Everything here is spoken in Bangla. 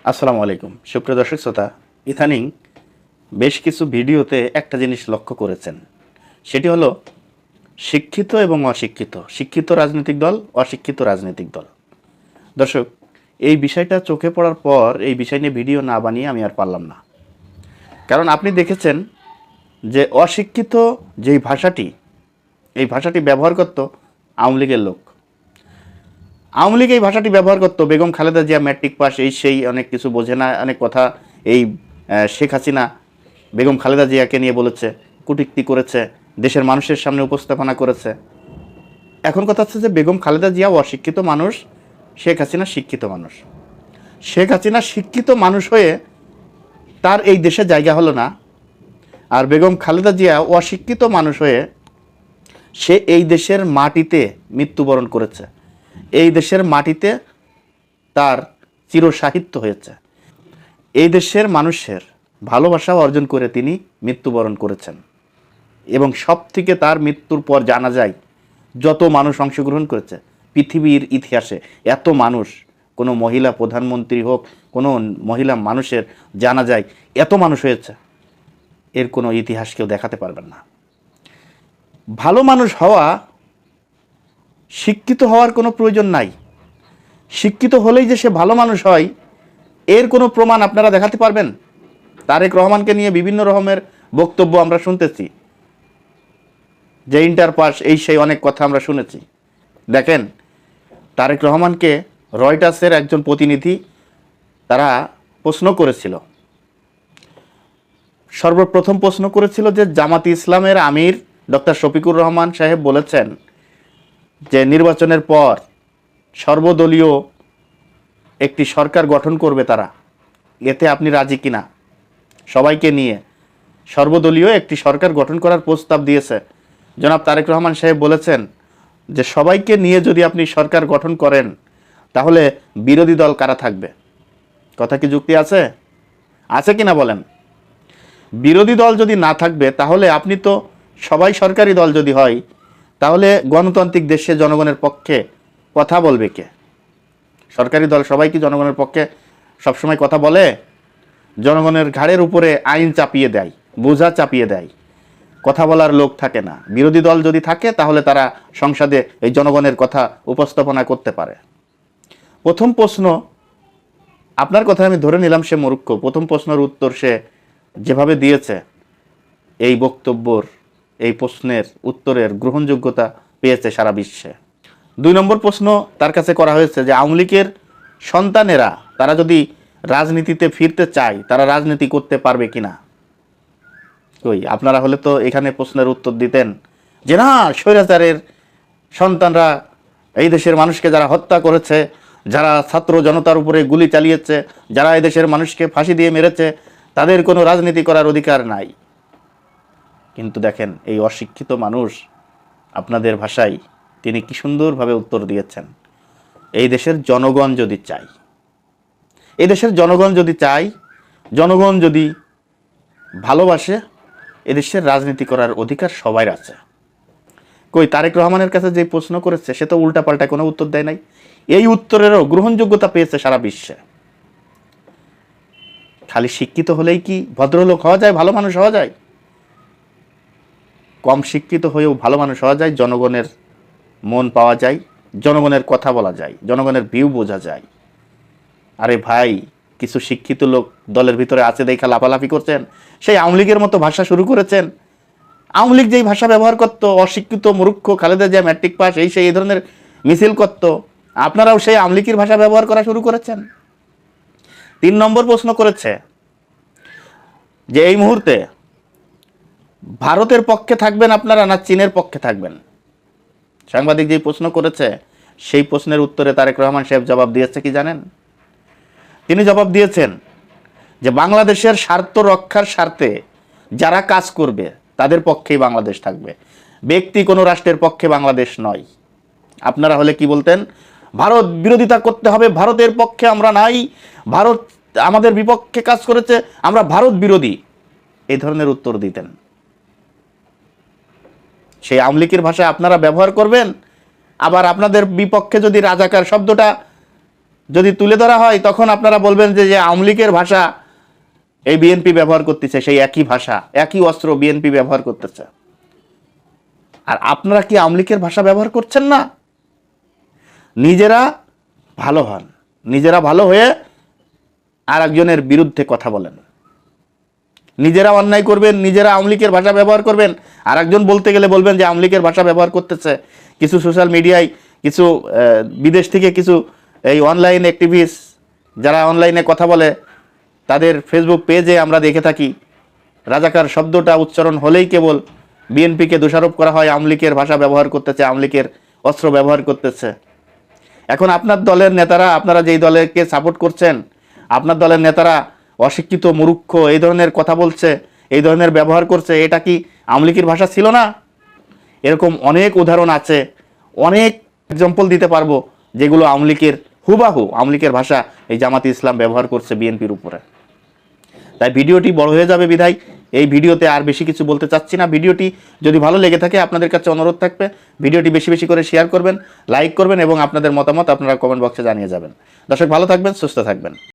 আসসালামু আলাইকুম সুপ্রিয় দর্শক শ্রোতা, ইদানিং বেশ কিছু ভিডিওতে একটা জিনিস লক্ষ্য করেছেন, সেটি হলো শিক্ষিত এবং অশিক্ষিত, শিক্ষিত রাজনৈতিক দল, অশিক্ষিত রাজনৈতিক দল। দর্শক, এই বিষয়টা চোখে পড়ার পর এই বিষয় নিয়ে ভিডিও না বানিয়ে আমি আর পারলাম না। কারণ আপনি দেখেছেন যে অশিক্ষিত যেই ভাষাটি, এই ভাষাটি ব্যবহার করত আওয়ামী লীগের লোক। আওয়ামী লীগ এই ভাষাটি ব্যবহার করতো, বেগম খালেদা জিয়া ম্যাট্রিক পাস, এই সেই অনেক কিছু বোঝে না, অনেক কথা এই শেখ হাসিনা বেগম খালেদা জিয়াকে নিয়ে বলেছে, কটূক্তি করেছে, দেশের মানুষের সামনে উপস্থাপনা করেছে। এখন কথা হচ্ছে যে বেগম খালেদা জিয়া অশিক্ষিত মানুষ, শেখ হাসিনা শিক্ষিত মানুষ। শেখ হাসিনা শিক্ষিত মানুষ হয়ে তার এই দেশে জায়গা হলো না, আর বেগম খালেদা জিয়া অশিক্ষিত মানুষ হয়ে সে এই দেশের মাটিতে মৃত্যুবরণ করেছে, এই দেশের মাটিতে তার চিরসাহিত্য হয়েছে, এই দেশের মানুষের ভালোবাসা অর্জন করে তিনি মৃত্যুবরণ করেছেন। এবং সব থেকে তার মৃত্যুর পর জানা যায় যত মানুষ অংশগ্রহণ করেছে পৃথিবীর ইতিহাসে, এত মানুষ, কোনো মহিলা প্রধানমন্ত্রী হোক, কোনো মহিলা মানুষের জানা যায় এত মানুষ হয়েছে, এর কোনো ইতিহাস কেউ দেখাতে পারবেন না। ভালো মানুষ হওয়া, শিক্ষিত হওয়ার কোনো প্রয়োজন নাই। শিক্ষিত হলেই যে সে ভালো মানুষ হয় এর কোনো প্রমাণ আপনারা দেখাতে পারবেন? তারেক রহমানকে নিয়ে বিভিন্ন রকমের বক্তব্য আমরা শুনতেছি, যে ইন্টার পাস, এই সেই অনেক কথা আমরা শুনেছি। দেখেন, তারেক রহমানকে রয়টার্সের একজন প্রতিনিধি তারা প্রশ্ন করেছিল, সর্বপ্রথম প্রশ্ন করেছিল যে জামাতি ইসলামের আমির ডক্টর শফিকুর রহমান সাহেব বলেছেন যে নির্বাচনের পর সর্বদলীয় একটি সরকার গঠন করবে তারা, এতে আপনি রাজি কিনা? সবাইকে নিয়ে সর্বদলীয় একটি সরকার গঠন করার প্রস্তাব দিয়েছে। জনাব তারেক রহমান সাহেব বলেছেন যে সবাইকে নিয়ে যদি আপনি সরকার গঠন করেন তাহলে বিরোধী দল কারা থাকবে? কথা কি যুক্তি আছে? আছে কিনা বলেন? বিরোধী দল যদি না থাকবে তাহলে আপনি তো, সবাই সরকারি দল যদি হয় তাহলে গণতান্ত্রিক দেশে জনগণের পক্ষে কথা বলবে কে? সরকারি দল সবাই কি জনগণের পক্ষে সবসময় কথা বলে? জনগণের ঘাড়ের উপরে আইন চাপিয়ে দেয়, বোঝা চাপিয়ে দেয়, কথা বলার লোক থাকে না। বিরোধী দল যদি থাকে তাহলে তারা সংসদে এই জনগণের কথা উপস্থাপনা করতে পারে। প্রথম প্রশ্ন, আপনার কথা আমি ধরে নিলাম সে মূর্খ, প্রথম প্রশ্নের উত্তর সে যেভাবে দিয়েছে, এই বক্তব্যর, এই প্রশ্নের উত্তরের গ্রহণযোগ্যতা পেয়েছে সারা বিশ্বে। 2 নম্বর প্রশ্ন তার কাছে করা হয়েছে যে আওয়ামী লীগের সন্তানেরা তারা যদি রাজনীতিতে ফিরতে চায় তারা রাজনীতি করতে পারবে কিনা? কই, আপনারা হলে তো এখানে প্রশ্নের উত্তর দিতেন যে না, স্বৈরাচারের সন্তানরা, এই দেশের মানুষকে যারা হত্যা করেছে, যারা ছাত্র জনতার উপরে গুলি চালিয়েছে, যারা এই দেশের মানুষকে ফাঁসি দিয়ে মেরেছে, তাদের কোনো রাজনীতি করার অধিকার নাই। কিন্তু দেখেন, এই অশিক্ষিত মানুষ আপনাদের ভাষায় তিনি কি সুন্দরভাবে উত্তর দিয়েছেন। এই দেশের জনগণ যদি চায়, এই দেশের জনগণ যদি চায়, জনগণ যদি ভালোবাসে, এদেশের রাজনীতি করার অধিকার সবার আছে। কই, তারেক রহমানের কাছে যে প্রশ্ন করেছে সে তো উল্টাপাল্টা কোনো উত্তর দেয় নাই, এই উত্তরেরও গ্রহণযোগ্যতা পেয়েছে সারা বিশ্বে। খালি শিক্ষিত হলেই কি ভদ্রলোক হওয়া যায়, ভালো মানুষ হওয়া যায়? কম শিক্ষিত হয়েও ভালো মানুষ হওয়া যায়, জনগণের মন পাওয়া যায়, জনগণের কথা বলা যায়, জনগণের ভিউ বোঝা যায়। আরে ভাই, কিছু শিক্ষিত লোক দলের ভিতরে আছে দেখা লাফালাফি করছেন, সেই আওয়ামী লীগের মতো ভাষা শুরু করেছেন। আওয়ামী লীগ যেই ভাষা ব্যবহার করতো, অশিক্ষিত মূর্খ খালেদা জিয়া ম্যাট্রিক পাস, এই সেই এই ধরনের মিছিল করতো, আপনারাও সেই আওয়ামী লীগের ভাষা ব্যবহার করা শুরু করেছেন। 3 নম্বর প্রশ্ন করেছে যে এই মুহূর্তে ভারতের পক্ষে থাকবেন আপনারা না চীনের পক্ষে থাকবেন? সাংবাদিক যেই প্রশ্ন করেছে সেই প্রশ্নের উত্তরে তারেক রহমান সাহেব জবাব দিয়েছে কি জানেন? তিনি জবাব দিয়েছেন যে বাংলাদেশের স্বার্থ রক্ষার স্বার্থে যারা কাজ করবে তাদের পক্ষেই বাংলাদেশ থাকবে, ব্যক্তি কোনো রাষ্ট্রের পক্ষে বাংলাদেশ নয়। আপনারা হলে কি বলতেন? ভারত বিরোধিতা করতে হবে, ভারতের পক্ষে আমরা নাই, ভারত আমাদের বিপক্ষে কাজ করেছে, আমরা ভারত বিরোধী, এই ধরনের উত্তর দিতেন। সেই আওয়ামী লীগের ভাষা আপনারা ব্যবহার করবেন, আবার আপনাদের বিপক্ষে যদি রাজাকার শব্দটা যদি তুলে ধরা হয় তখন আপনারা বলবেন যে যে আওয়ামী লীগের ভাষা এই বিএনপি ব্যবহার করতেছে, সেই একই ভাষা, একই অস্ত্র বিএনপি ব্যবহার করতেছে। আর আপনারা কি আওয়ামী লীগের ভাষা ব্যবহার করছেন না? নিজেরা ভালো হন, নিজেরা ভালো হয়ে আর একজনের বিরুদ্ধে কথা বলেন। নিজেরা অন্যায় করবেন, নিজেরা আওয়ামী লীগের ভাষা ব্যবহার করবেন, আর একজন বলতে গেলে বলবেন যে আওয়ামী লীগের ভাষা ব্যবহার করতেছে। কিছু সোশ্যাল মিডিয়ায় কিছু বিদেশ থেকে কিছু এই অনলাইন অ্যাক্টিভিস্ট যারা অনলাইনে কথা বলে, তাদের ফেসবুক পেজে আমরা দেখে থাকি রাজাকার শব্দটা উচ্চারণ হলেই কেবল বিএনপিকে দোষারোপ করা হয়, আওয়ামী লীগের ভাষা ব্যবহার করতেছে, আওয়ামী লীগের অস্ত্র ব্যবহার করতেছে। এখন আপনার দলের নেতারা, আপনারা যেই দলকে সাপোর্ট করছেন, আপনার দলের নেতারা অশিক্ষিত, মূর্খ, এই ধরনের কথা বলছে, এই ধরনের ব্যবহার করছে, এটা কি আওয়ামী লীগের ভাষা ছিল না? এরকম অনেক উদাহরণ আছে, অনেক এক্সাম্পল দিতে পারবো যেগুলো আওয়ামী লীগের হুবাহু আওয়ামী লীগের ভাষা এই জামাতে ইসলাম ব্যবহার করছে বিএনপির উপরে। তাই ভিডিওটি বড় হয়ে যাবে বিধায় এই ভিডিওতে আর বেশি কিছু বলতে চাচ্ছি না। ভিডিওটি যদি ভালো লেগে থাকে আপনাদের কাছে অনুরোধ থাকবে ভিডিওটি বেশি বেশি করে শেয়ার করবেন, লাইক করবেন এবং আপনাদের মতামত আপনারা কমেন্ট বক্সে জানিয়ে যাবেন। দর্শক ভালো থাকবেন, সুস্থ থাকবেন।